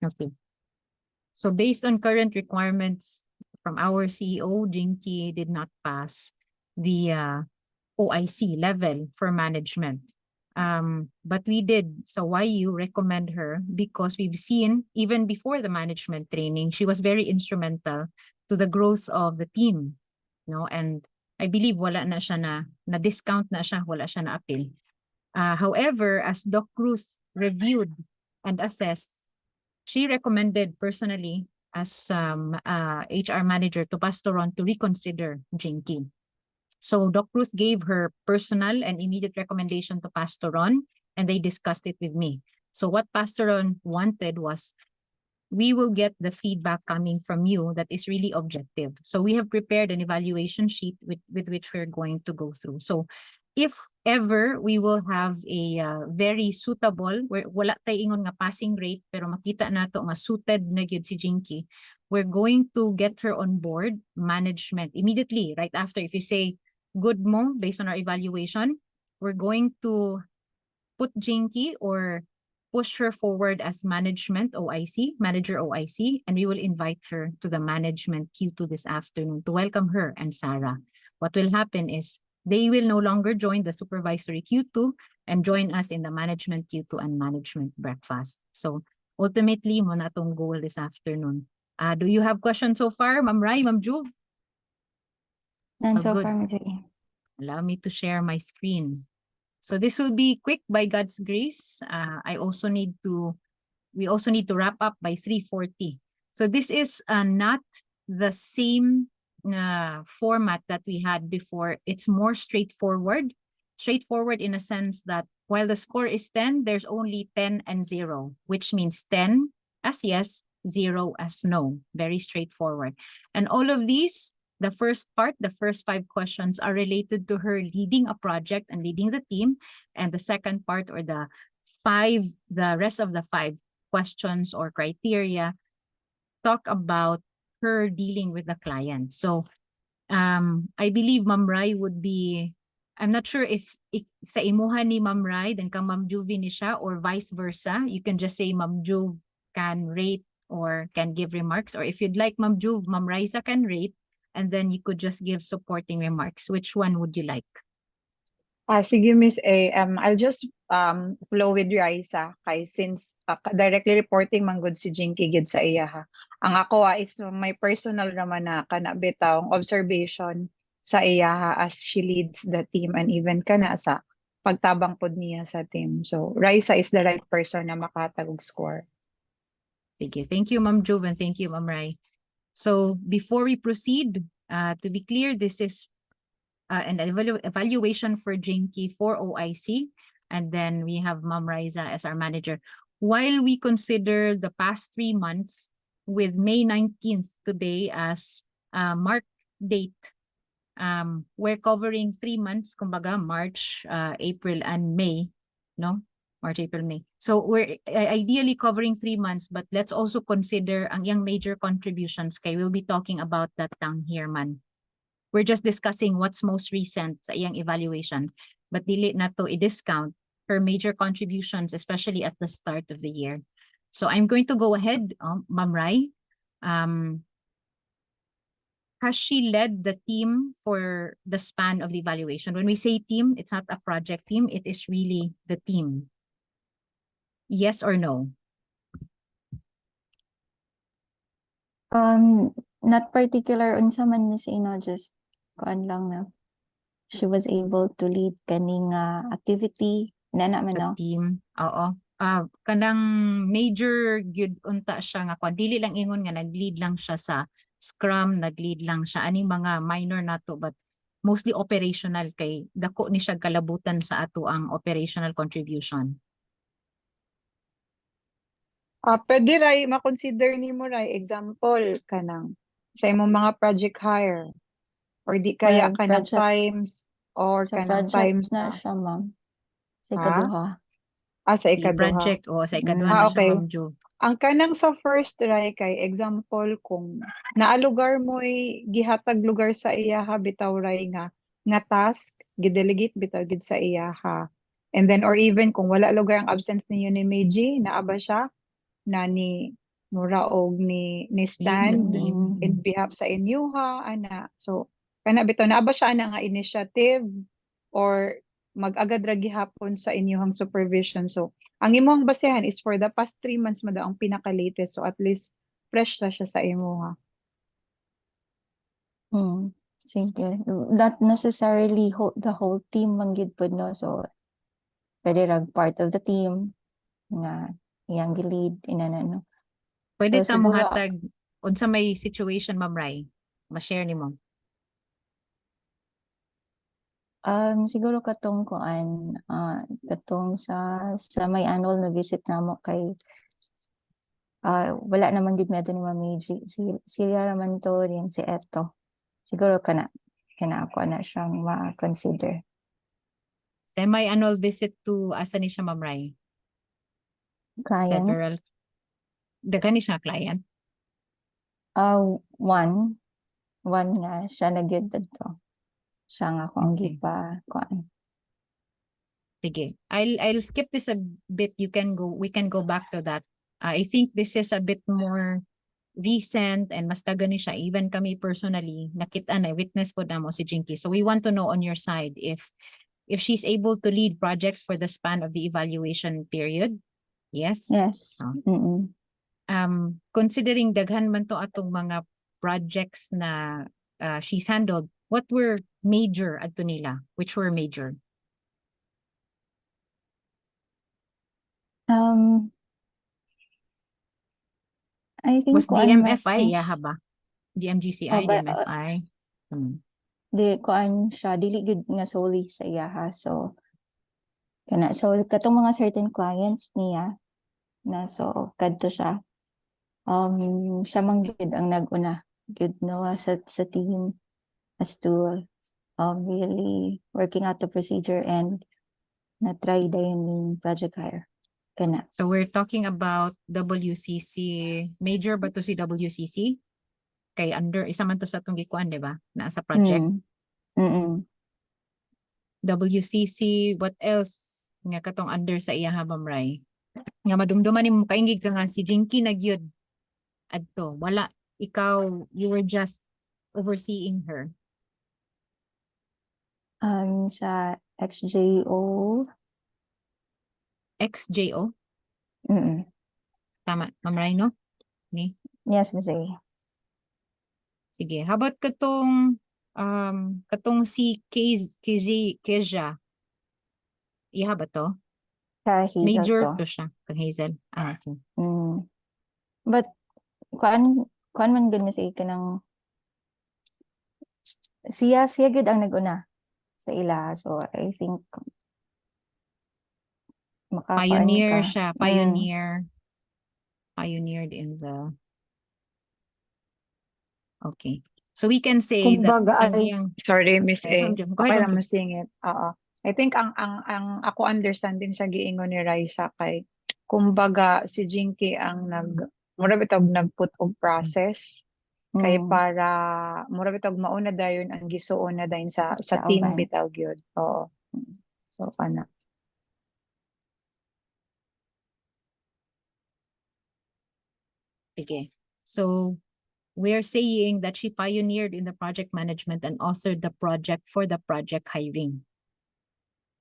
Okay. So based on current requirements from our CEO, Jinky did not pass the OIC level for management. But we did, so why you recommend her? Because we've seen, even before the management training, she was very instrumental to the growth of the team. And I believe wala na siya na discount na siya, wala siya na appeal. However, as Doc Ruth reviewed and assessed, she recommended personally as HR manager to Pastor Ron to reconsider Jinky. So Doc Ruth gave her personal and immediate recommendation to Pastor Ron, and they discussed it with me. So what Pastor Ron wanted was, we will get the feedback coming from you that is really objective. So we have prepared an evaluation sheet with which we're going to go through. So if ever we will have a very suitable, wala tayo ingon nga passing rate, pero makita nato nga suited na gyud si Jinky, we're going to get her on board management immediately, right after. If you say good mo based on our evaluation, we're going to put Jinky or push her forward as management OIC, manager OIC, and we will invite her to the management Q2 this afternoon to welcome her and Sarah. What will happen is they will no longer join the supervisory Q2 and join us in the management Q2 and management breakfast. So ultimately, mo na tong goal this afternoon. Do you have questions so far, Ma'am Rai, Ma'am Juve? None so good. far, Ms. A. Allow me to share my screen. So this will be quick by God's grace. We also need to wrap up by 3:40. So this is not the same format that we had before. It's more straightforward. Straightforward in a sense that while the score is 10, there's only 10 and 0, which means 10 as yes, 0 as no. Very straightforward. And all of these, the first part, the first 5 questions are related to her leading a project and leading the team. And the second part, or the rest of the 5 questions or criteria, talk about her dealing with the client. So I believe Ma'am Rai would be, I'm not sure if sa imuha ni Ma'am Rai, then kang Ma'am Juvie ni siya, or vice versa. You can just say Ma'am Juve can rate or can give remarks. Or if you'd like Ma'am Juve, Ma'am Raisa can rate, and then you could just give supporting remarks. Which one would you like? Sige, Miss A. I'll just flow with Raisa kay since directly reporting man gud si Jinky gid sa iya ha. Ang ako is my personal naman na kana bitawng observation sa iya ha as she leads the team and even kana sa pagtabang pod niya sa team. So Raisa is the right person na makahatag og score. Sige, thank you Ma'am Juve and thank you Ma'am Rai. So before we proceed, to be clear, this is an evaluation for Jinky for OIC, and then we have Ma'am Raisa as our manager. While we consider the past 3 months, with May 19th today as mark date, we're covering 3 months, kumbaga March, April, and May, no? March, April, May. So we're ideally covering 3 months, but let's also consider ang iyang major contributions kay we'll be talking about that down here man. We're just discussing what's most recent sa iyang evaluation, but dili na to i-discount her major contributions, especially at the start of the year. So I'm going to go ahead, Ma'am Rai. Has she led the team for the span of the evaluation? When we say team, it's not a project team, it is really the team. Yes or no? Not particular unsa man Miss A, just kuan lang na she was able to lead kaning activity na naman Sa no. team, oo. Kanang major gyud unta siya nga kwan, dili lang ingon nga nag-lead lang siya sa Scrum, nag-lead lang siya aning mga minor nato, but mostly operational kay dako ni siya kalabutan sa ato ang operational contribution. Pwede ray ma-consider nimo ray example kanang sa imong mga project hire or di kaya Or kanang project- times or Sa kanang project times na na siya ma'am. Sa Ha? ikaduha. sa Si ikaduha. project o sa ikaduha Mm. na siya, Okay. Ma'am Jo. Ang kanang sa first ray kay example kung naalugar mo'y gihatag lugar sa iya ha bitaw ray nga task gidelegate bitaw gid sa iya ha. And then or even kung wala lugar ang absence niyo ni Meiji, naaba siya na ni mura og ni stand team. in behalf sa inyuha ana. So kana bitaw naa ba siya ana nga initiative or mag-agad ra gihapon sa inyuhang supervision. So ang imong basehan is for the past 3 months mada ang pinaka-latest. So at least fresh na siya sa imuha. Simple. Not necessarily the whole team man gid pud no. So pwede rag part of the team nga iyang gilid inana no. Pwede So ta mo siguro hatag unsa may situation, Ma'am Rai, ma-share nimo. siguro katong kuan katong sa may annual na visit namo kay wala naman gid medo ni Ma'am sila raman to rin si Eto. Siguro kana ako na siyang ma-consider. Semi-annual visit to asa ni siya, Ma'am Rai? Client. Several. Daghan ni siya client. One nga siya na gyud dito. Siya nga akong Okay. kuan. Sige. I'll skip this a bit. We can go back to that. I think this is a bit more recent and mas taga ni siya. Even kami personally, nakita na, witness po na mo si Jinky. So we want to know on your side if she's able to lead projects for the span of the evaluation period. Yes? Yes. Considering daghan man to atong mga projects na she's handled, what were major adto nila? Which were major? I think Was kuan man DMFI, yaha ba? DMGCI, DMFI. di kuan siya dili gud nga solely sa iya ha. So katong mga certain clients niya na so kadto siya. Siya man gud ang nag-una gud no sa team as to really working out the procedure and na try dayon yung project hire kana. So we're talking about WCC. Major ba to si WCC? Kay under, isa man to sa itong gikuan, di ba? Na sa project. WCC, what else? Nga katong under sa iya ha, Ma'am Rai? Nga madumduman mo kaingig ka nga si Jinky na gyud adto. Wala, ikaw, you were just overseeing her. Sa XJO. XJO? Tama, Ma'am Rai, no? Ni? Yes, Miss A. Sige, how about katong si Keja? Iha ba to? Sa Hazel Major to. to siya, kang Hazel. Okay. But kuan man gud Miss A kanang siya gud ang nag-una sa ila. So I think Pioneer ka. siya, pioneered in the. Okay. So we can say Kumbaga, that ang iyang, sorry Miss A. go Okay ahead. lang mo singit. Oo. I think ang ako understanding sa giingon ni Raisa kay kumbaga si Jinky ang mura bitog nagput og process kay para mura bitog mauna dayon ang gisuon na dayon sa team uban. bitaw gyud. Oo. So ana. Sige. So we're saying that she pioneered in the project management and authored the project for the project hiring.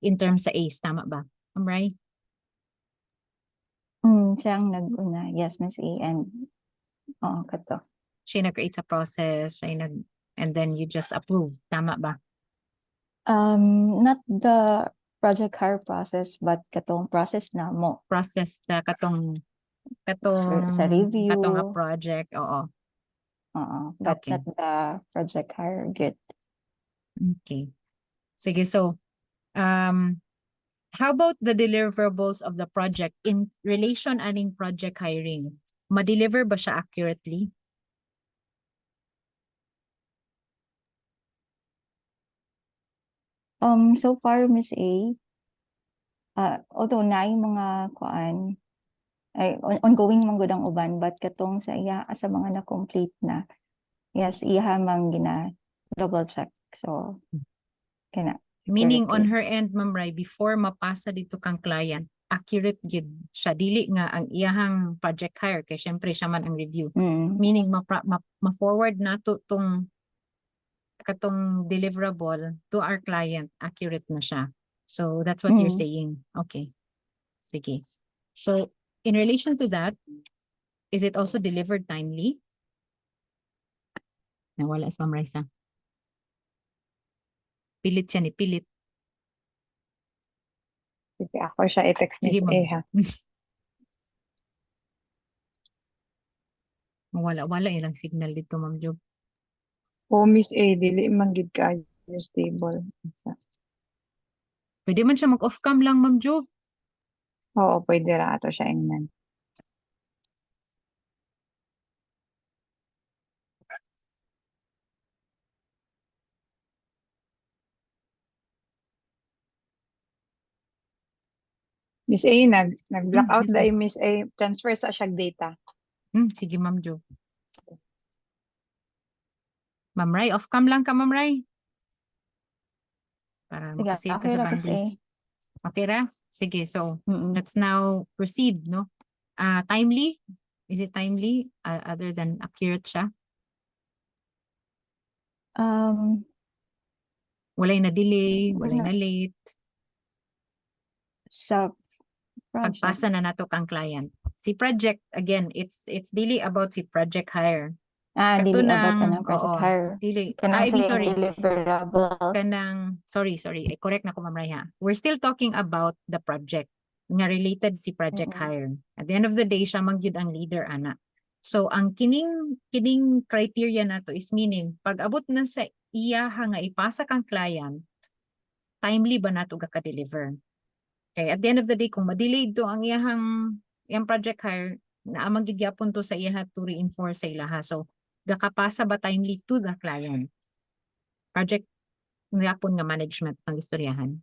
In terms sa ACE, tama ba? Am I right? Siya ang nag-una. Yes, Miss A. And kato. Siya nag-create sa process, and then you just approve. Tama ba? Not the project hire process, but katong process na mo. Process na katong sa review. Katong a project, oo. But Okay. not the project hire good. Okay. Sige, so how about the deliverables of the project in relation aning project hiring? Ma-deliver ba siya accurately? So far, Miss A, although na mga kuan, ay ongoing man gud ang uban, but katong sa iya sa mga na-complete na, yes, iya mang gina double check. So, kana. Meaning on correctly. her end, Ma'am Rai, before mapasa dito kang client, accurate gid siya, dili nga ang iyahang project hire kay syempre siya man ang review, Mm. meaning ma-forward nato tong katong deliverable to our client, accurate na siya. So that's what you're Mm. saying. Okay. Sige. So in relation to that, is it also delivered timely? Nawala si Ma'am Raisa. Pilit siya ni pilit. Sige, ako siya i-text Sige, Miss A ma'am. ha. Wala ilang signal dito, Ma'am Job. O Miss A, dili man gid ka stable. Pwede man siya mag-off cam lang, Ma'am Job. Oo, pwede ra ato siya ingnan. Miss A, nag-blackout yes, dahil Miss A, transfer sa siyang data. Sige, Ma'am Job. Ma'am Ray, off cam lang ka, Ma'am Ray. Para Sige, makasave ka okay sa ra kasi. bandwidth. Okay ra? Sige, so Mm. let's now proceed, no? Timely? Is it timely other than accurate siya? Walay na delay, walay na late. Sa project. Pagpasa na nato kang client. Si project, again, it's really about si project hire. Dili about Katunang, anong project oo, hire. dili. Kanang Di, sila sorry. yung deliverable. Sorry, I correct na ko, Ma'am Ray, ha. We're still talking about the project nga related si project hire. At the end of the day, siya magyud ang leader, ana. So, ang kining criteria nato is meaning, pag abot na sa iya nga ipasa kang client, timely ba nato ka-deliver? Okay, at the end of the day, kung ma-delayed to ang iyang project hire, naamang gigyapon to sa iyaha to reinforce sa ilaha. So, gakapasa ba timely to the client? Project yapon nga management ng istoryahan.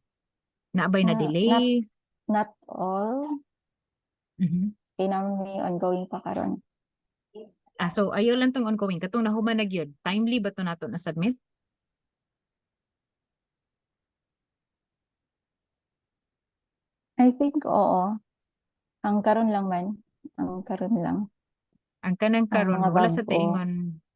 Naabay na delay. Not all. May ongoing pa karon. So, ayaw lang tong ongoing. Katong nahuman na gyud. Timely ba to nato na-submit? I think oo. Ang karon lang man. Ang karon lang. Ang kanang karon, mga wala sa bago. taingon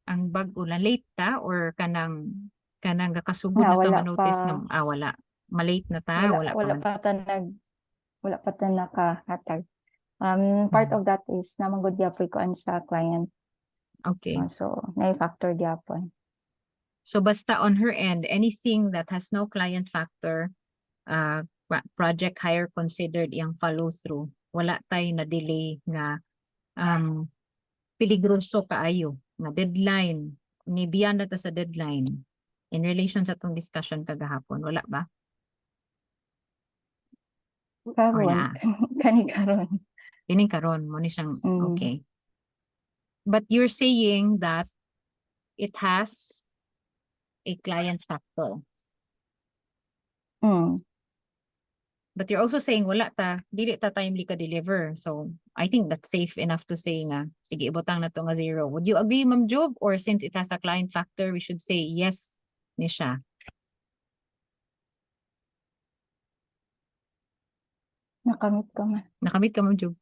ang bag-o lang late ta or kanang kakasugod na ta Wala ma-notice pa. nga wala. Ma-late na ta, wala pa man. Wala pa ta nakahatag. Part of that is namang good gyapon ko sa client. Okay. So, na-factor gyapon. So basta on her end, anything that has no client factor, project hire considered iyang follow through, wala tay na delay nga peligroso kaayo nga deadline, ni beyond na ta sa deadline in relation sa tong discussion kagahapon, wala ba? Karon, kani karon. Kining karon mo ni siyang okay. But you're saying that it has a client factor. But you're also saying wala ta, dili ta timely ka deliver. So I think that's safe enough to say nga, sige, ibutang na to nga 0. Would you agree, Ma'am Jove? Or since it has a client factor, we should say yes ni siya? Nakamit ko man. Nakamit ka, Ma'am Jove?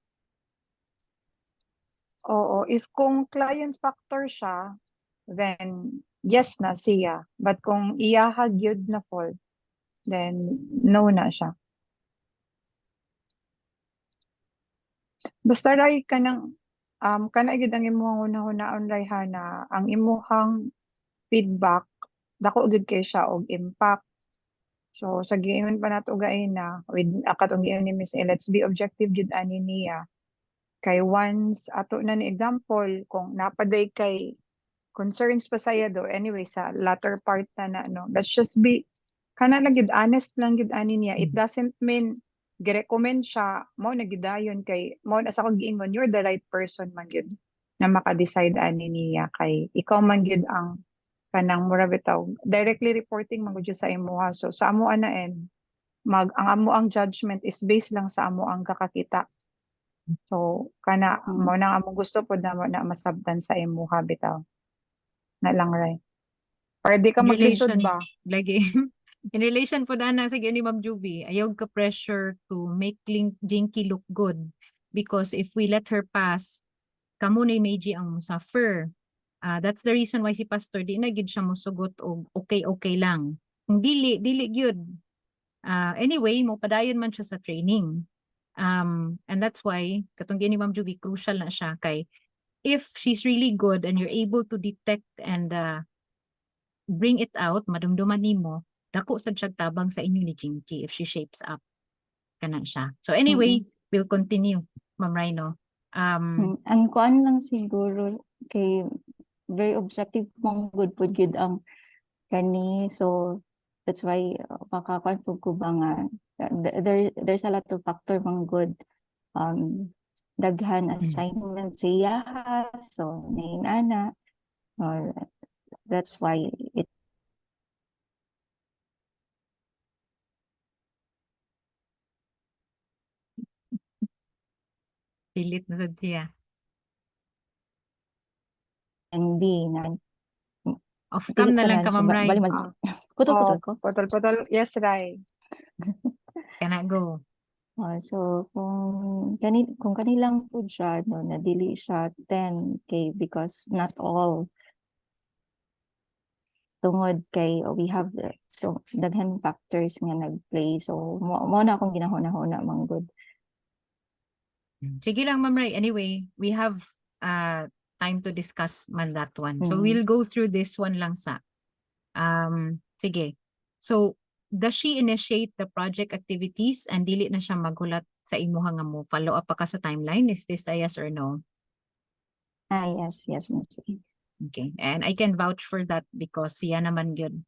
Oo, if kung client factor siya, then yes na siya. But kung iyaha gyud na fault, then no na siya. Basta ray kanang kana gyud ang imong una-unaon ray ha na ang imong feedback dako gyud kay siya og impact. So sa giingon pa nato gaina with akatong giingon ni Miss A, let's be objective gyud ani niya. Kay once ato na ni example kung napaday kay concerns pa saya do anyway sa latter part na no, let's just be kana lang gyud honest lang gyud ani niya. It doesn't mean gi-recommend siya mo na gidayon kay mo na sa kong giingon you're the right person man gyud na maka-decide ani niya kay ikaw man gyud ang kanang mura bitaw directly reporting man gyud sa imuha. So sa amo ana end ang amo ang judgment is based lang sa amo ang kakakita. So kana mo na amo gusto pod na masabtan sa imuha bitaw na lang ray. Or di ka maglisod ba? Lagi. In relation po na sige ni Ma'am Juvie, ayaw ka pressure to make Jinky look good because if we let her pass, kamo na Meiji ang suffer. That's the reason why si Pastor di na gid siya mosugot og okay lang. Kung dili gyud. Anyway, mo padayon man siya sa training. And that's why katong ni Ma'am Juvie crucial na siya kay if she's really good and you're able to detect and bring it out, madumduman nimo, dako sad siya tabang sa inyo ni Jinky if she shapes up kana siya. So anyway, we'll continue, Ma'am Rhino. Ang kuan lang siguro kay very objective mong good pud gyud ang kani, so that's why makakuan pud ko ba nga there's a lot of factor mang good daghan assignment siya, so nainana that's why it Pilit na sad siya. can be na Off cam na lang ka, Ma'am Rai. bali mas putol ko. Putol. Yes, Rai. Kana go. So kung kanilang po siya no na dili siya 10K because not all tungod kay we have so daghan factors nga nagplay, so mo na akong ginahuna-huna mang good. Sige lang, Ma'am Rai. Anyway, we have time to discuss man that one. So we'll go through this one lang sa. Sige. So, does she initiate the project activities and dili na siya maghulat sa imuha nga mo? Follow up pa ka sa timeline? Is this a yes or no? Yes, Miss A. Okay. And I can vouch for that because siya naman yun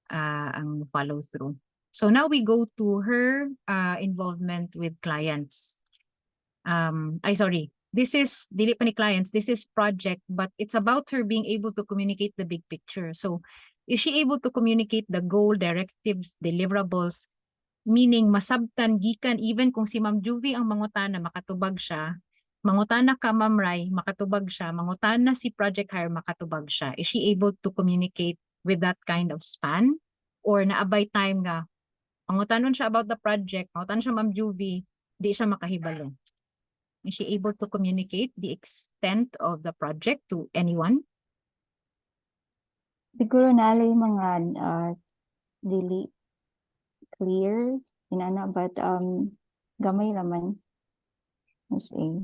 ang follow through. So now we go to her involvement with clients. Sorry. This is dili pa ni clients, this is project, but it's about her being able to communicate the big picture. So is she able to communicate the goal, directives, deliverables, meaning masabtan gikan even kung si Ma'am Juvie ang mangutana makatubag siya, mangutana ka Ma'am Rai makatubag siya, mangutana si project hire makatubag siya. Is she able to communicate with that kind of span? Or naabay time nga mangutanon siya about the project, mangutanon siya Ma'am Juvie, di siya makahibalo? Is she able to communicate the extent of the project to anyone? Siguro nalay mga dili clear inana, but gamay raman Miss A.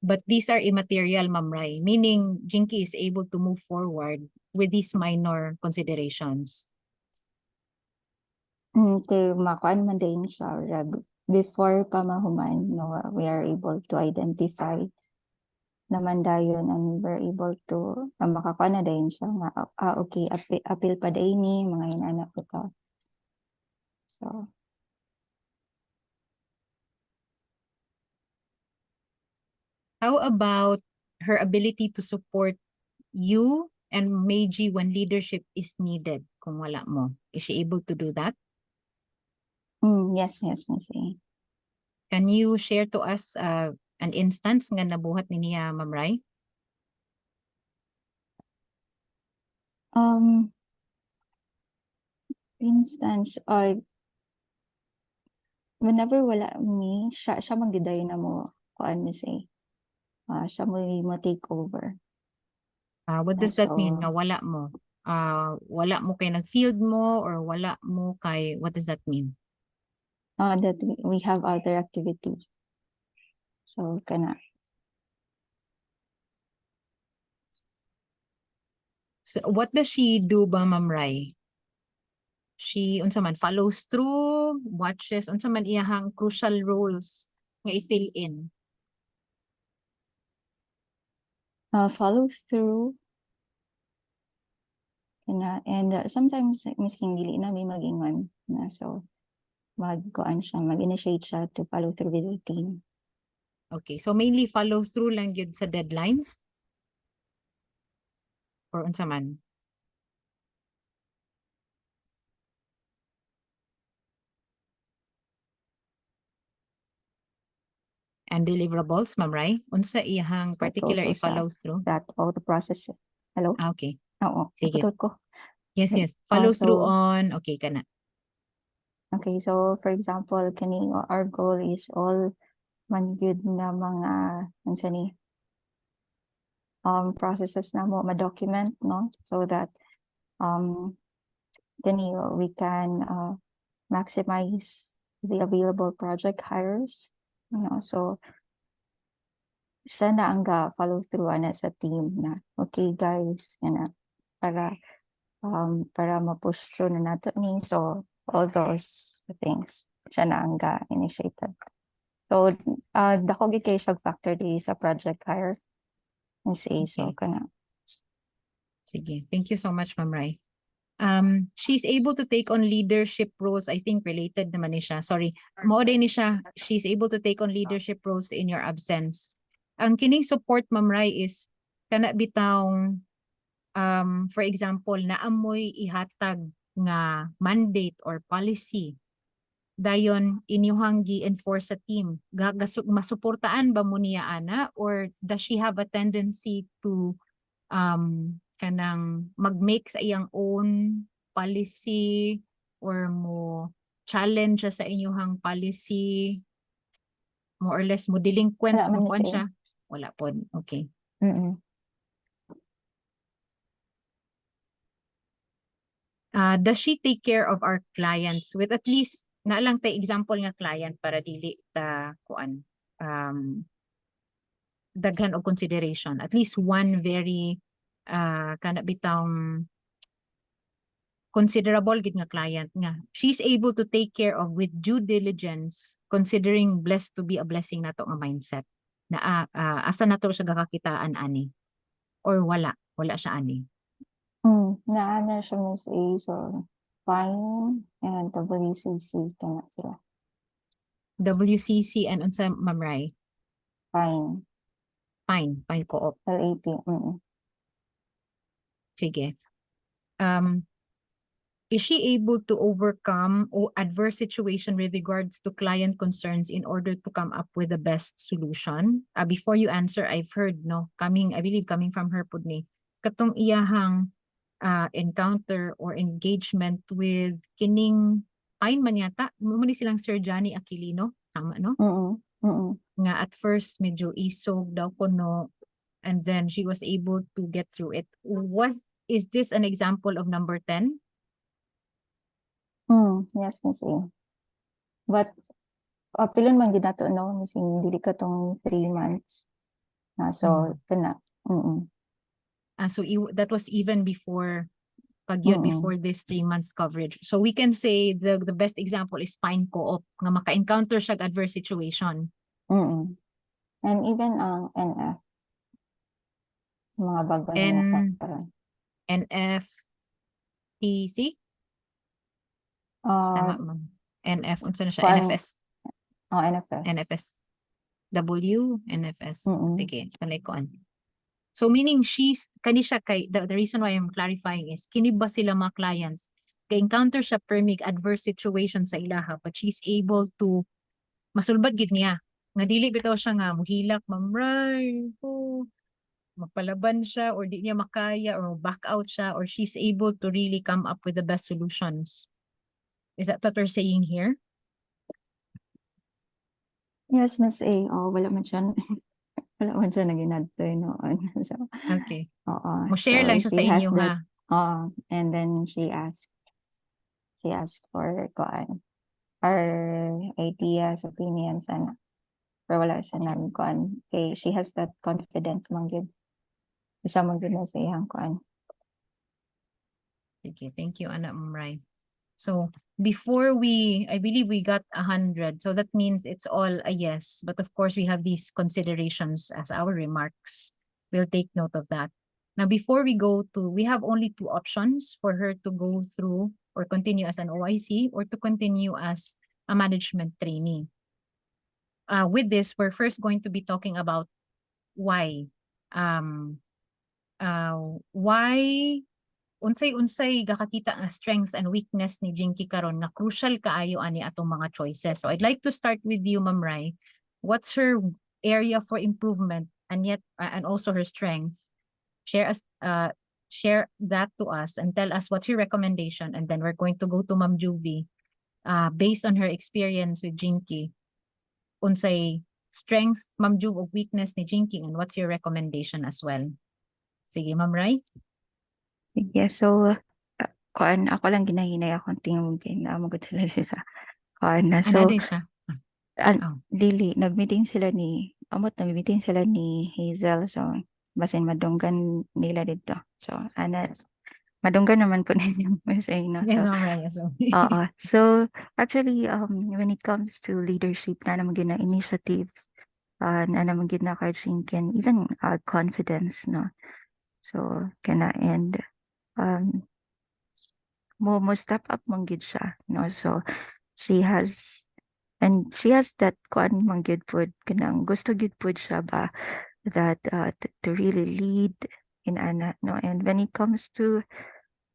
But these are immaterial, Ma'am Rai, meaning Jinky is able to move forward with these minor considerations. Kay makuan man din siya before pa mahuman, no, we are able to identify naman dayon and we're able to makakuan na din siya nga okay, appeal pa din ni mga inana ko to. So how about her ability to support you and Meiji when leadership is needed kung wala mo? Is she able to do that? yes, Miss A. Can you share to us an instance nga nabuhat ni niya, Ma'am Rai? Instance, whenever wala me, siya magiday na mo kuan Miss A. Siya mo take over. What does that mean? Nga wala mo? Wala mo kay nag-field mo or wala mo kay, what does that mean? That we have other activity. So kana. So what does she do ba, Ma'am Rai? She unsa man follows through, watches, unsa man iyahang crucial roles nga i-fill in? Follow through and sometimes miskin dili na may mag-ingon na, so mag-kuan siya, mag-initiate siya to follow through with the team. Okay, so mainly follow through lang yun sa deadlines? Or unsa man? And deliverables, Ma'am Rai? Unsa iyahang particular also i-follow through? That all the process. Hello? Okay. Oo, Sige. naputol ko. Yes, Like, yes. Follow through so, on. Okay ka na. okay, so for example, kani our goal is all man good nga mga unsa ni processes na mo ma-document, no, so that kani we can maximize the available project hires, you know. So siya na ang follow through ana sa team na okay guys na para ma-push through na nato ni, so all those things siya na ang initiated. So dako gid kay siya factor di sa project hire and say so Okay. kana. Sige. Thank you so much, Ma'am Rai. She's able to take on leadership roles. I think related naman ni siya. Sorry. Mao din ni siya. She's able to take on leadership roles in your absence. Ang kining support, Ma'am Rai, is kana bitawng for example, naamoy ihatag nga mandate or policy dayon inyuhang gi-enforce sa team. Masuportaan ba mo niya ana, or does she have a tendency to kanang mag-make sa iyang own policy or mo challenge siya sa inyuhang policy, more or less mo delinquent Wala man mo ni kuan siya. siya? Wala po. Okay. Does she take care of our clients with at least na lang tay example nga client para dili ta kuan daghan og consideration, at least one very kana bitawng considerable gid nga client nga she's able to take care of with due diligence, considering blessed to be a blessing nato nga mindset na asa nato siya gakakitaan ani, or wala siya ani. Naana siya Miss A, so fine and WCC kana sila. WCC and unsa, Ma'am Rai? Fine. Fine co-op. LAP. Sige. Is she able to overcome adverse situation with regards to client concerns in order to come up with the best solution? Before you answer, I've heard, no, I believe coming from her pud ni, katong iyahang encounter or engagement with kining fine man yata, mo ni silang Sir Johnny Aquilino, tama no? Nga at first medyo isog daw kuno, and then she was able to get through it. Is this an example of number 10? Yes, Miss A. But pilon man gid nato no, Miss A, dili ka tong 3 months. So kana. So that was even before pagyod, before this 3 months coverage. So we can say the best example is Pine Co-op nga maka-encounter siya adverse situation. And even ang NF, mga bago na nakakaroon. NFTC? Tama, ma'am. NF, unsa na siya? NFS? NFS. NFS. NFS. Sige, kanay koan. So meaning kani siya kay, the reason why I'm clarifying is, kini ba sila mga clients, ka-encounter siya permig adverse situation sa ilaha, but she's able to masulbad gid niya. Nga dili bitaw siya nga muhilak, Ma'am Rai, magpalaban siya, or di niya makaya, or back out siya, or she's able to really come up with the best solutions. Is that what we're saying here? Yes, Miss A. Wala man siya naginadto noon. So, Okay. oo. Mo share lang siya sa inyo, ha? And then she asked for our ideas, opinions, and pero wala siya nang kay she has that confidence man gyud. Isa man gyud na sa iyang Okay, thank you, Ana Mray. So before I believe we got 100. So that means it's all a yes. But of course, we have these considerations as our remarks. We'll take note of that. Now, before we have only 2 options for her to go through or continue as an OIC or to continue as a management trainee. With this, we're first going to be talking about why. Why unsay gakakita nga strength and weakness ni Jinky karon nga crucial kaayo ani atong mga choices. So I'd like to start with you, Ma'am Rai. What's her area for improvement and also her strength? share that to us and tell us what's your recommendation, and then we're going to go to Ma'am Juvie based on her experience with Jinky. Unsay strength, Ma'am Juv, o weakness ni Jinky, and what's your recommendation as well? Sige, Ma'am Rai. Yeah, so kuan ako lang ginahinay akong tingog na magud sila sa kuan na. So Anade siya. Oh. dili nag-meeting sila ni nag-meeting sila ni Hazel, so basin madunggan nila dito. So madunggan naman po ninyo say no. Yes, So Ma'am Rai as well. so actually when it comes to leadership na naman gina initiative na naman gid na kay Jinken, even confidence no. So kana and mo step up man gid siya no. So she has that kuan man gid pud kanang gusto gid pud siya ba that to really lead in ana no. And when it comes to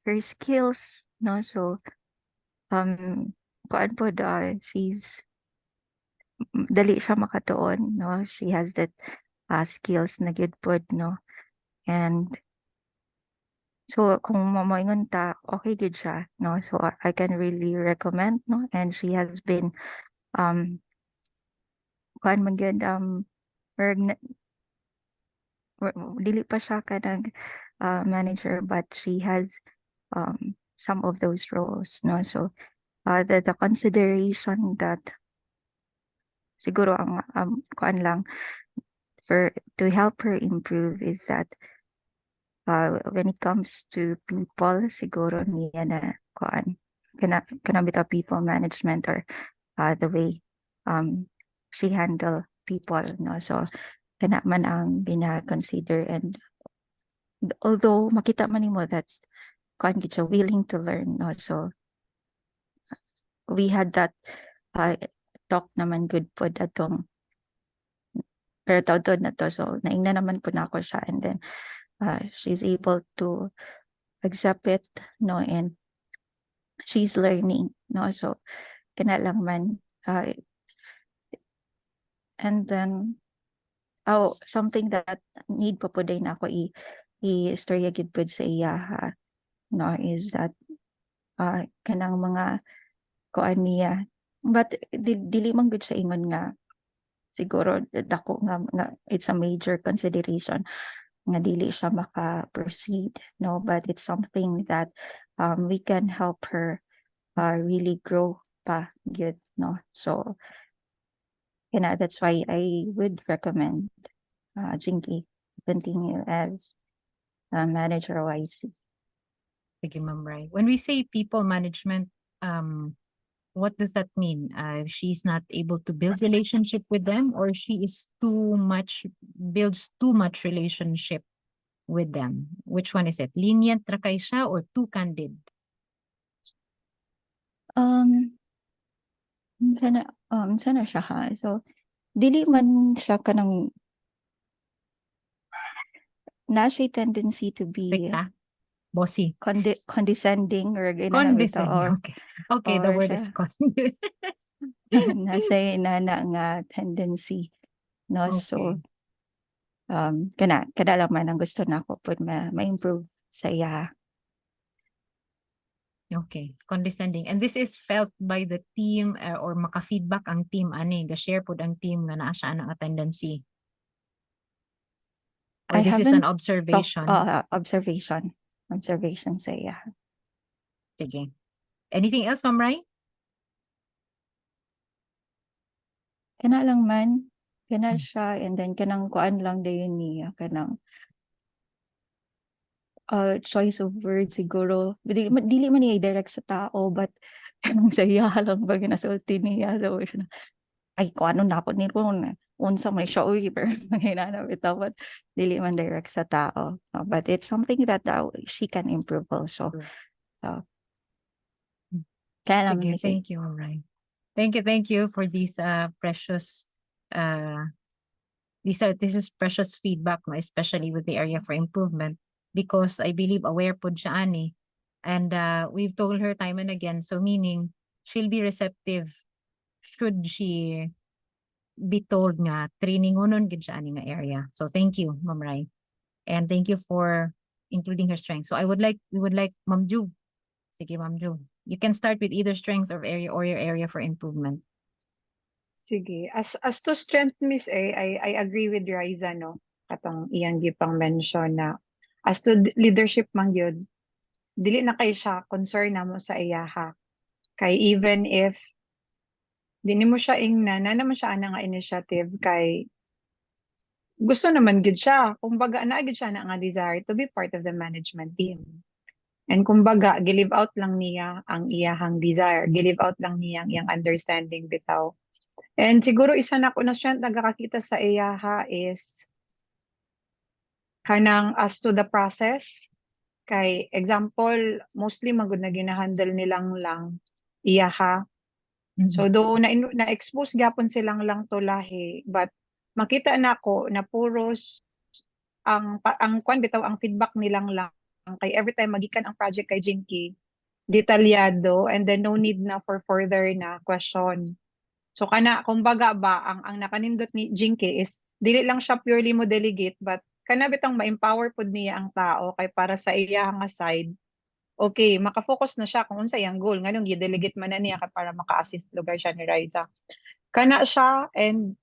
her skills no, so kuan pud she's dali siya makatuon no. She has that skills na gid pud no. And so kung moingon ta okay gid siya no, so I can really recommend no. And she has been kuan man gyud dili pa siya kanang manager, but she has some of those roles no. So the consideration that siguro ang kuan lang for to help her improve is that when it comes to people, siguro niya na kuan kana bitaw people management, or the way she handle people no. So kana man ang bina-consider. And although makita man nimo that kuan gid siya willing to learn no. So we had that talk naman good po atong pero taud na to. So naingna naman po na ako siya, and then she's able to accept it no. And she's learning no. So kana lang man and then something that need pa po din ako i-istorya gid pud sa iya no is that kanang mga kuan niya, but dili man gud siya ingon nga siguro dako nga it's a major consideration nga dili siya maka-proceed no. But it's something that we can help her really grow pa gyud no. So that's why I would recommend Jinky continue as manager of IC. Sige, Ma'am Rai. When we say people management, what does that mean? She's not able to build relationship with them, or she is builds too much relationship with them? Which one is it? Lenient ra kay siya or too candid? Sana siya so dili man siya kanang na siya tendency to be Rika? Bossy? condescending or Condescending. Okay. Okay, the or word is na siya na nga tendency no. Okay. So kana lang man ang gusto nako pud ma-improve sa iya. Okay, condescending. And this is felt by the team or maka-feedback ang team ani, ga-share pud ang team nga naa siya ang tendency. Or this is an observation. Observation sa iya. Sige. Anything else, Ma'am Rai? Kana lang man siya, and then kanang kuan lang dayon niya kanang choice of words siguro dili man niya direct sa tao, but kanang sa iya lang ba ginasulti niya. So ay kuano na ako ni ron unsa may siya uy pero manginana bitaw, but dili man direct sa tao. But it's something that she can improve also. So kaya Sige, thank you, Ma'am Rai. Thank you for these precious this is precious feedback, no? Especially with the area for improvement, because I believe aware po siya ani, and we've told her time and again, so meaning she'll be receptive should she be told nga training unon gid siya ani nga area. So thank you, Ma'am Rai, and thank you for including her strengths. So we would like Ma'am Ju. Sige, Ma'am Ju. You can start with either strengths or your area for improvement. Sige. As to strength, Miss A, I agree with Riza, no? Katong iyang gipang mention na as to leadership man yun, dili na kay siya concern na mo sa iyaha. Kay even if di mo siya ingna, na naman siya ana nga initiative kay gusto naman gid siya. Kumbaga na gid siya na nga desire to be part of the management team. And kumbaga, give out lang niya ang iyahang desire. Give out lang niya ang iyang understanding bitaw. And siguro isa na ko na siya nagkakakita sa iyaha is kanang as to the process. Kay example, mostly magud na ginahandle nilang lang iyaha. So though na-expose gyapon silang lang to lahi, but makita na ko na puros ang kwan bitaw ang feedback nilang lang kay every time magikan ang project kay Jinky detalyado and then no need na for further na question. So kana kumbaga ba ang nakanindot ni Jinky is dili lang siya purely mo delegate but kana bitang ma-empower pud niya ang tao kay para sa iya nga side. Okay, maka-focus na siya kung unsa iyang goal nganong gi-delegate man na niya kay para maka-assist lugar siya ni Riza. Kana siya and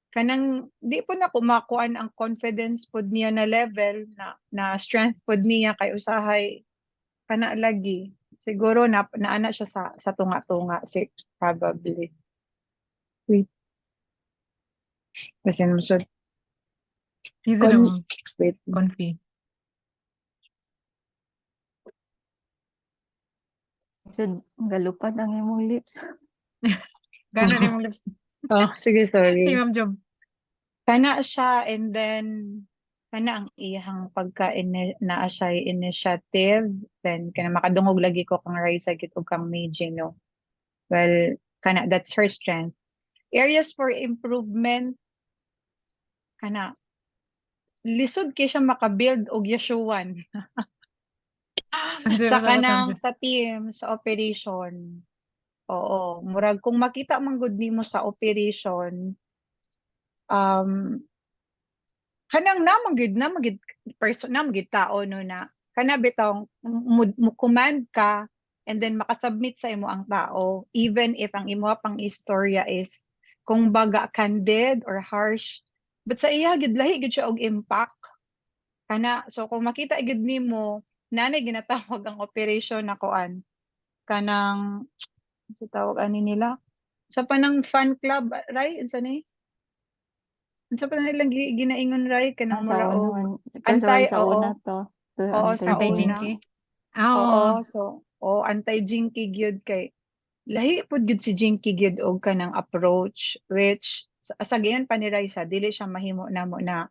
kanang di po na kumakuan ang confidence pod niya na level na strength pod niya kay usahay kana lagi siguro naana siya sa tunga-tunga si probably wait kasi musod Either Con- naman, wait Confi. So, galupad ang imong lips. Gano'n yung lips. oh sige Si sorry Ma'am Ju. kana siya and then kana ang iyang pagka naa siya initiative then kana makadungog lagi ko kang Raisa gid og kang Meiji no well kana that's her strength areas for improvement kana lisod kay siya makabuild og yasuan Ang sa sarap sa Ma'am Ju. kanang sa team sa operation oo murag kung makita man gud nimo sa operation um kanang namagid person namagid tao no na kana bitong mo command ka and then makasubmit sa imo ang tao even if ang imo pang istorya is kung baga candid or harsh but sa iya gid lahi gid siya og impact kana so kung makita gid nimo nanay ginatawag ang operation na kuan kanang sa tawag ani nila sa panang fan club right unsa ni unsa pa nilang ginaingon right kanang Sa mura og una, antay sa una oo to. To oo sa una Anti-jinky. Ah, oo. oo so anti-jinky gyud kay lahi pud gyud si Jinky gyud og kanang approach which sa gayon pa ni Raisa dili siya mahimo namo na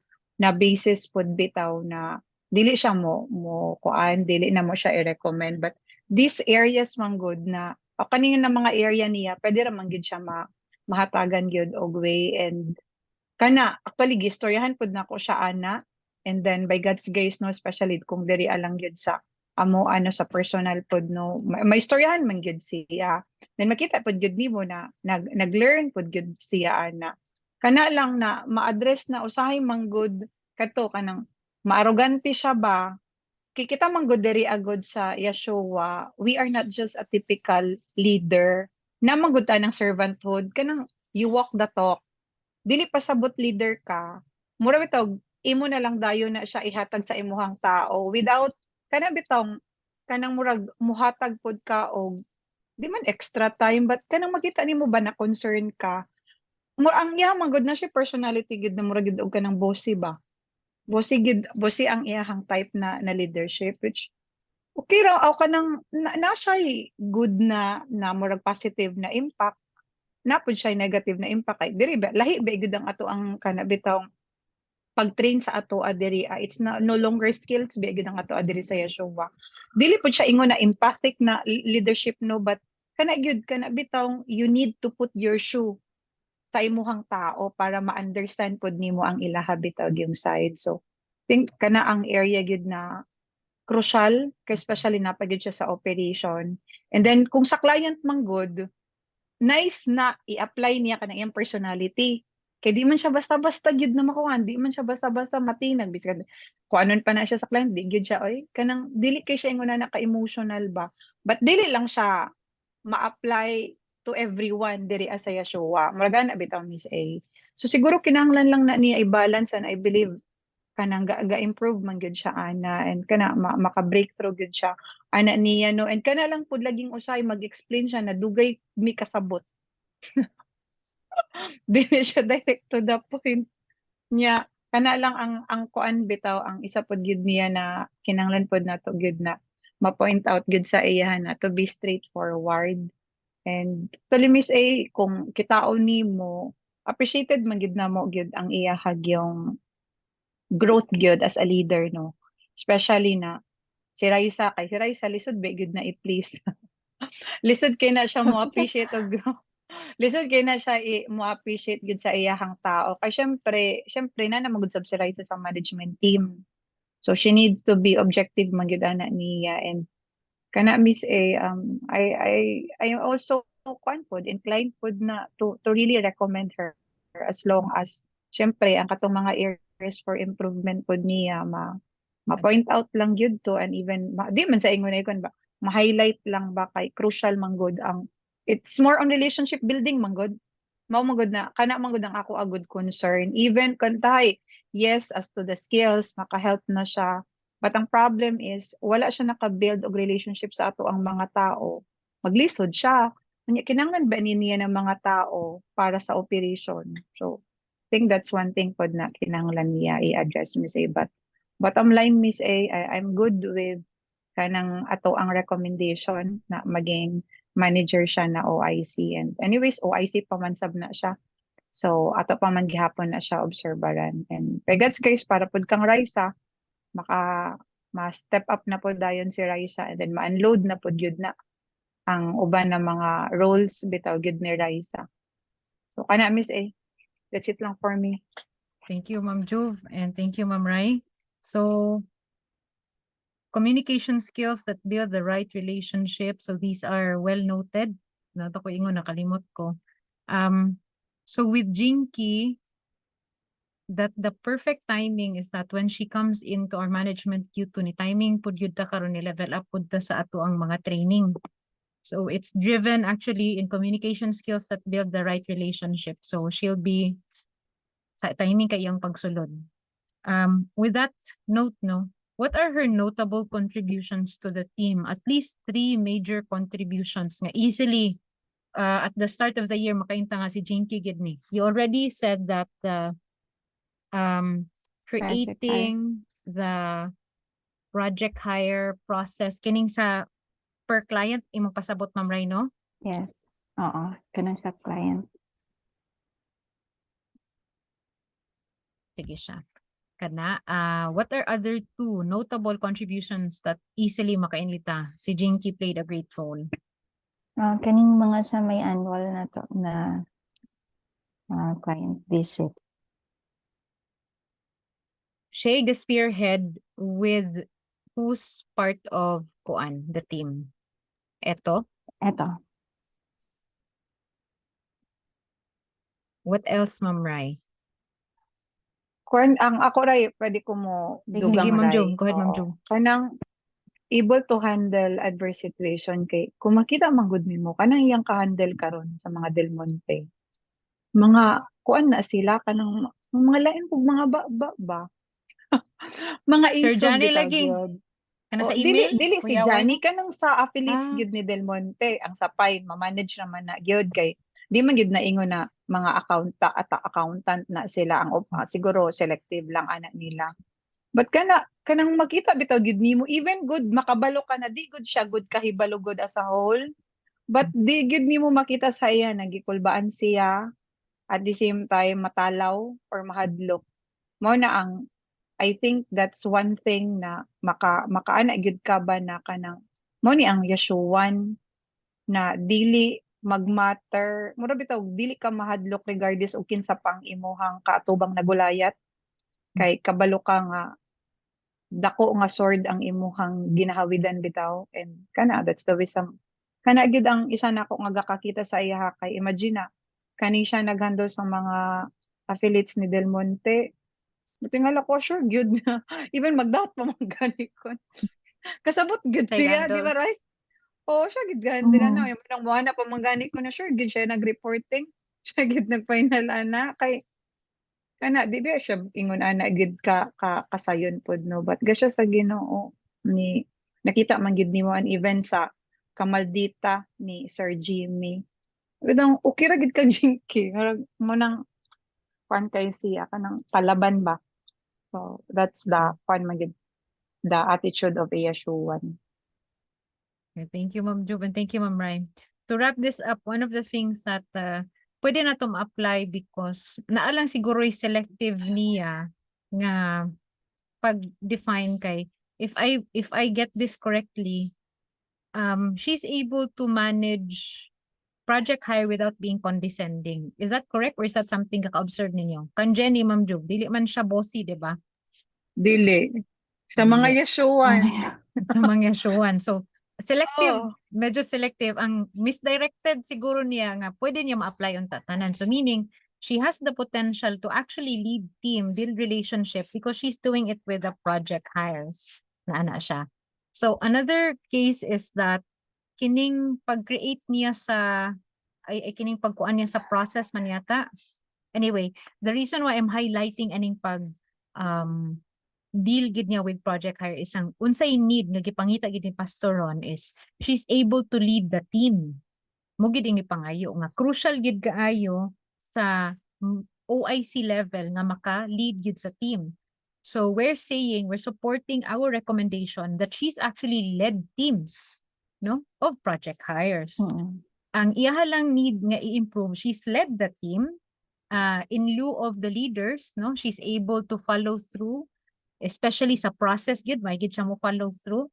basis pud bitaw na dili siya mo kuan dili na mo siya i-recommend but these areas man good na o kaning na mga area niya pwede ra man gyud siya mahatagan gyud og way and kana actually gistoryahan pud nako siya ana and then by God's grace no especially kung diri alang gyud sa amo ano sa personal pud no may istoryahan man gyud siya then makita pud gyud nimo na nag-learn pud gyud siya ana kana lang na ma-address na usahay man good kato kanang maarogante siya ba kikita man good diri agud sa Yeshua we are not just a typical leader na magutan ng servanthood kanang you walk the talk dili pasabot leader ka mura bitaw imo na lang dayon na siya ihatag sa imuhang tao without kanang bitong kanang murag muhatag pod ka og di man extra time but kanang makita nimo ba na concern ka ang iya magud na siya personality gid na murag gid og kanang bossy ba bossy ang iyahang type na leadership which okay ra aw kanang na siya good na murag positive na impact napod siya negative na impact kay diri ba lahi ba gud ang ato ang kana bitaw pag-train sa ato diri it's no longer skills ba gud ang ato diri sa Yeshua dili pud siya ingon na empathic na leadership no but kana gyud kana bitaw you need to put your shoe sa imuhang tao para ma-understand pud nimo ang ilaha bitaw yung side so think kana ang area gyud na crucial kay especially na pagid siya sa operation and then kung sa client man good nice na i-apply niya kanang iyang personality Kay di man siya basta-basta gyud na makuha, di man siya basta-basta matinag bisag kung anon pa na siya sa client, di gyud siya oy kanang dili kay siya inguna na ka-emotional ba. But dili lang siya ma-apply to everyone diri asaya showa. Murag na bitaw Miss A. So siguro kinahanglan lang na niya i-balance and I believe kanang ga-improve man gyud siya ana and kana maka-breakthrough gyud siya ana niya no and kana lang pud laging usay mag-explain siya na dugay mi kasabot. Dili siya direct to the point niya kana lang ang kuan bitaw ang isa pod gyud niya na kinahanglan pod nato gyud na ma-point out gyud sa iya na to be straightforward and actually Miss A kung kitaon nimo appreciated man gyud namo gyud ang iya hagyong growth gyud as a leader no especially na si Raisa lisod ba gyud na i-please lisod kay na siya mo appreciate og lisod kay na siya mo appreciate gud sa iyahang tao. Kay syempre na namagud sab si Raisa sa management team. So she needs to be objective man gyud ana niya and kana Miss A I am also kwan pod inclined pod na to really recommend her as long as syempre ang katong mga areas for improvement pod niya ma-point out lang gyud to and even di man sa ingon na ikon ba ma-highlight lang ba kay crucial man gud ang it's more on relationship building man gud mao man gud na kana man gud ang ako a good concern even kantahay yes as to the skills maka-help na siya but ang problem is wala siya naka-build og relationship sa ato ang mga tao maglisod siya Unya, kinahanglan ba niya ng mga tao para sa operation so I think that's one thing pod na kinahanglan niya i-address Miss A but bottom line Miss A I'm good with kanang ato ang recommendation na maging manager siya na OIC and anyways OIC pa man sab na siya so ato pa man gihapon na siya obserbaran and by God's grace para pud kang Raisa maka ma-step up na pod dayon si Raisa and then ma-unload na pod gyud na ang uban na mga roles bitaw gyud ni Raisa so kana Miss A that's it lang for me. Thank you, Ma'am Juve, and thank you, Ma'am Rai. So, communication skills that build the right relationship. So, these are well noted. Nato ko ingon, nakalimot ko. So, with Jinky, that the perfect timing is that when she comes into our management queue ni timing pud yun ta karon ni level up pud ta sa ato ang mga training. So it's driven actually in communication skills that build the right relationship. So she'll be sa timing kay iyang pagsulod. With that note, no, what are her notable contributions to the team? At least 3 major contributions nga easily at the start of the year makainta nga si Jinky Gidney. You already said that creating the project hire process kining sa per client imong pasabot Ma'am Rai, no? Yes. Oo, kanang sa client. Sige siya. Kana, what are other 2 notable contributions that easily makainlita? Si Jinky played a great role. Kaning mga sa may annual na to na client visit. Siya the spearhead with who's part of kuan, the team. Eto. Eto. What else, Ma'am Rai? Kung ang ako ray pwede ko mo Sige, dugang Ma'am ray. Jo. Go ahead, Ma'am Oo. Jo. Kanang able to handle adverse situation kay kung makita man gud nimo kanang iyang ka-handle karon sa mga Del Monte. Mga kuan na sila kanang mga lain pug mga ba. Mga Sir isog Johnny bitaw lagi. gyud. Kana O, sa email? dili si Kuya, Johnny no? kanang sa affiliates Ah. gyud ni Del Monte ang sapay ma-manage naman na gyud kay di man gyud na ingon na mga accountant na sila ang siguro selective lang ana nila. But kanang makita bitaw gyud nimo even good makabalo ka na di good siya good kahibalo good as a whole. But di gyud nimo makita sa iya nagikulbaan siya at the same time matalaw or mahadlok. Mao na ang I think that's one thing na makaana gyud ka ba na kanang mo ni ang yasuwan na dili magmatter mura bitaw dili ka mahadlok regardless og kinsa pang imuhang kaatubang nagulayat kay kabalo ka nga dako nga sword ang imuhang ginahawidan bitaw and kana that's the wisdom kana gyud ang isa nako nga gakakita sa iya kay imagine na kani siya naghandle sa mga affiliates ni Del Monte. Tingala ko sure gyud na even magdaot pa man gani ko. Kasabot gyud Kay siya, di handle. ba, Ray? Oo, siya gyud gani nila na yung nang na pa man gani ko na sure gyud siya nag-reporting. Siya gyud nag-final ana kay kana di ba siya ingon ana gyud kasayon pod no, but gasya sa Ginoo ni nakita man gyud nimo an event sa Kamaldita ni Sir Jimmy. Bidang okay ra gyud ka Jinky. Mo nang kwan kay siya kanang palaban ba. So that's the kwan man gyud the attitude of a Yeshuan. Okay, thank you, Ma'am Job, and thank you, Ma'am Ryan. To wrap this up, one of the things that pwede na to ma-apply because naalang siguro yung selective niya nga pag-define kay if I get this correctly, she's able to manage project hire without being condescending. Is that correct or is that something kaka-observe ninyo? Kan Jenny, Ma'am Job, dili man siya bossy, di ba? Dili. Sa mga Dili. Yeshuan. Sa mga showhan. So, selective, Oo. medyo selective. Ang misdirected siguro niya nga pwede niya ma-apply yung tatanan. So, meaning, she has the potential to actually lead team, build relationship because she's doing it with the project hires na ana siya. So, another case is that kining pag-create niya sa kining pagkuan niya sa process man yata. Anyway, the reason why I'm highlighting aning pag deal gid niya with project hire is ang unsay need nga gipangita gid ni Pastor Ron is she's able to lead the team. Mo gid ini pangayo nga crucial gid kaayo sa OIC level nga maka-lead gid sa team. So we're saying we're supporting our recommendation that she's actually led teams no of project hires. Ang iyaha lang need nga i-improve, she's led the team in lieu of the leaders, no? She's able to follow through especially sa process gid may gid siya mo follow through.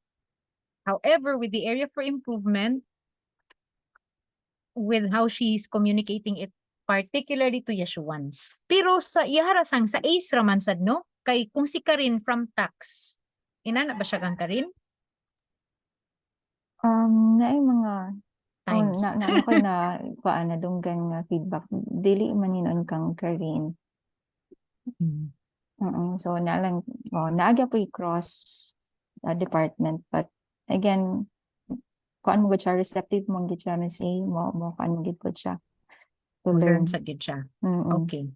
However, with the area for improvement with how she's communicating it particularly to Yeshuans. Pero sa iharasang sa ACE raman sad no kay kung si Karin from tax inana ba siya kang Karin Naay mga times. na koy na kuan na dunggan nga feedback dili man hinon kang Karin. So nalang naagya po cross department but again kuan mo gud siya receptive mo gud siya say mo kuan mo gud po siya to learn learn. sa gid siya. Okay.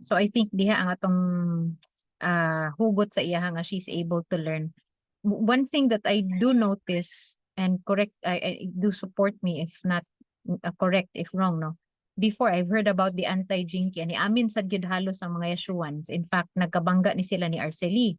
So I think diha ang atong hugot sa iya nga she's able to learn. One thing that I do notice and correct I do support me if not correct if wrong no. Before I've heard about the anti-jinky ani amin sad gid halos ang mga Yeshuans. In fact nagkabangga ni sila ni Arceli.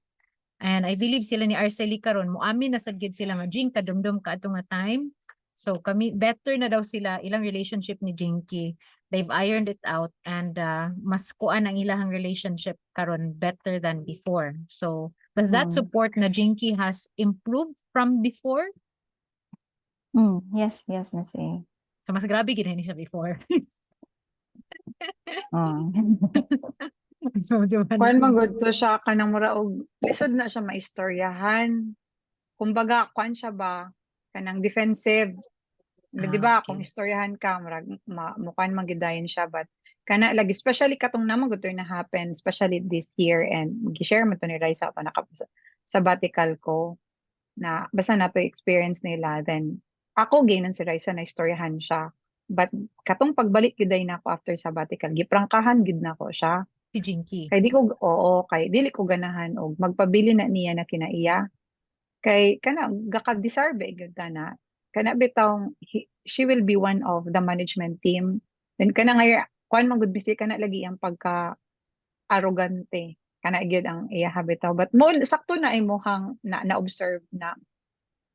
And I believe sila ni Arceli karon mo amin na sad gid sila nga jing kadumdum ka ato nga time. So kami better na daw sila ilang relationship ni Jinky. They've ironed it out and mas kuan ang ilang relationship karon better than before. So does that support na Jinky has improved from before? Yes, Miss A. So mas grabe gid ni siya before. So Kuan man gud to siya kanang mura og lisod na siya maistoryahan. Kumbaga kuan siya ba kanang defensive. Di ba kung istoryahan ka murag mukan man gid dayon siya but kana lagi especially katong naman gud na happen especially this year and gi-share man to ni Raisa pa naka sabbatical ko na basta na to experience nila then ako gainan si Raisa na istoryahan siya but katong pagbalik gid na ako after sabbatical giprangkahan gid na ko siya si Jinky. kay kay dili ko ganahan og magpabili na niya na kinaiya kay kana gaka-deserve gud kana bitaw she will be one of the management team then kana nga kuan man gud bisi kana lagi ang pagka arrogante kana gyud ang iya bitaw but mo sakto na imuhang na observe na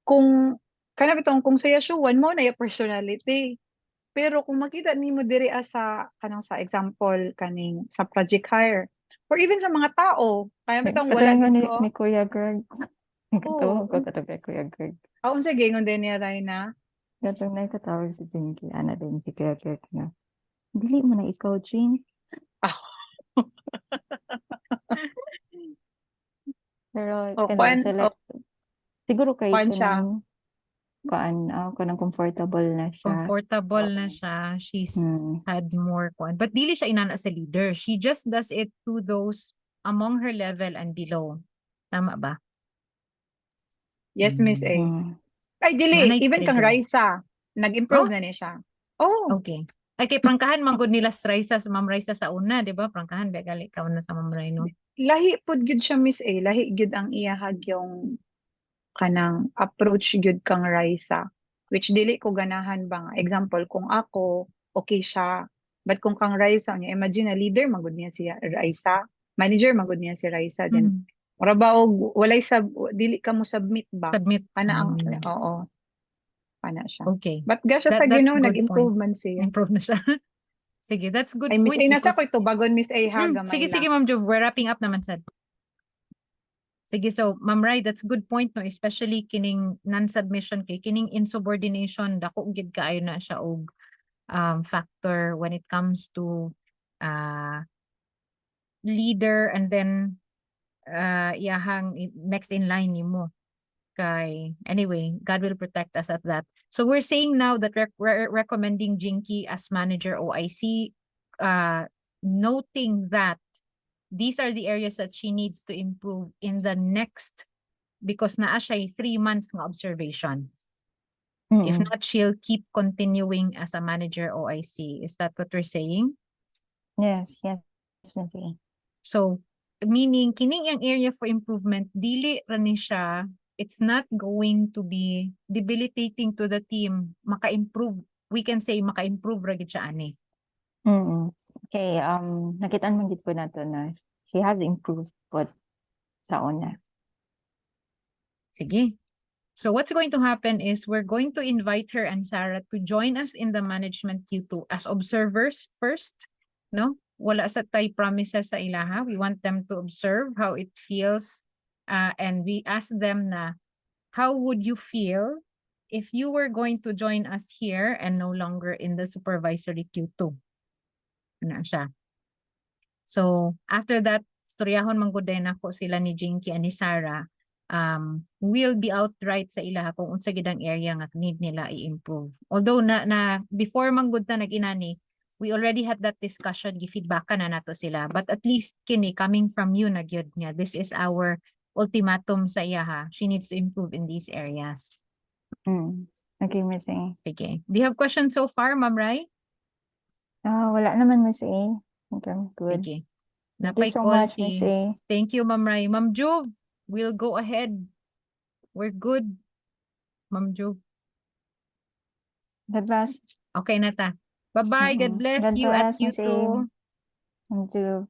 kung kana bitaw kung sa Yeshuan mo na yung personality pero kung makita nimo diri sa kanang sa example kaning sa project hire or even sa mga tao kaya bitaw wala Katayo dito ni Kuya Greg. Oo. Ko katabi Kuya Greg. Unsa gingon din niya Rayna? Gatong na katawag si Jinky, ana din si Kuya Greg na. Dili mo na ikaw, Jin. Pero O kana kwan select siguro kay kwan siya. kanang kanang comfortable na siya. Comfortable na Oo. siya. She's Mm. had more kuan. But dili siya inana sa leader. She just does it to those among her level and below. Tama ba? Yes, Miss A. Mm. Ay, dili. Nanay Even kang trigger. Raisa, Oh, nag-improve na niya siya. Oh, okay. Ay, kay prangkahan man gud nila sa Raisa, sa Ma'am Raisa sa una, di ba? Prangkahan, begali ka na sa Ma'am Ray, no? lahi pod gyud siya, Miss A. Lahi gyud ang iyahag yung kanang approach gyud kang Raisa. Which dili ko ganahan ba nga. Example, kung ako, okay siya. But kung kang Raisa, niya, imagine na leader, magud niya si Raisa. Manager, magud niya si Raisa. Then, Mm. mura ba og walay dili ka mo submit ba? Submit. Kana ang, oo, kana siya. Okay. But gasya sa That's Ginoo, good point. nag-improve man siya. Improve na siya. Sige, that's good Ay, Miss point A, nasa ko because... itubagon, Miss A, ha, gamay Sige, lang. Ma'am Jo, we're wrapping up naman sad. Sige, so Ma'am Rai, that's good point, no? Especially kining non-submission kay kining insubordination, dako gid kaayo na siya og factor when it comes to leader and then iyahang next in line nimo. Kay anyway, God will protect us at that. So we're saying now that we're recommending Jinky as manager OIC, noting that these are the areas that she needs to improve in the next, because naa siya 3 months nga observation. If Mm-mm. not, she'll keep continuing as a manager OIC. Is that what we're saying? Yes, Miss A. So, meaning, kining ang area for improvement, dili ra ni siya, it's not going to be debilitating to the team. Maka-improve, we can say maka-improve ra gid siya ani. Mm-mm. Okay, nakitaan man gid po nato na she has improved po sa una. Sige. So what's going to happen is we're going to invite her and Sarah to join us in the management Q2 as observers first, no? Wala sa tay promises sa ilaha. We want them to observe how it feels, and we ask them na, how would you feel if you were going to join us here and no longer in the supervisory Q2? Ano siya? So after that, storyahon mangguday na ko sila ni Jinky and ni Sarah. Will be outright sa ilaha kung unsa gid ang area nga need nila i-improve. Although na before manggud ta nag-inani, we already had that discussion, gi-feedback na nato sila. But at least kini coming from you na gyud nga, this is our ultimatum sa iyaha. She needs to improve in these areas. Okay, Miss A. Sige. Do you have questions so far, Ma'am Rai? Wala naman, Miss A. Okay, good. Sige. Thank you Napay so call much, Miss si... A. Thank you, Ma'am Rai. Ma'am Juve, we'll go ahead. We're good. Ma'am Juve. God bless. Okay na ta. Bye-bye. God bless God you at bless, Miss A. Q2. Thank you.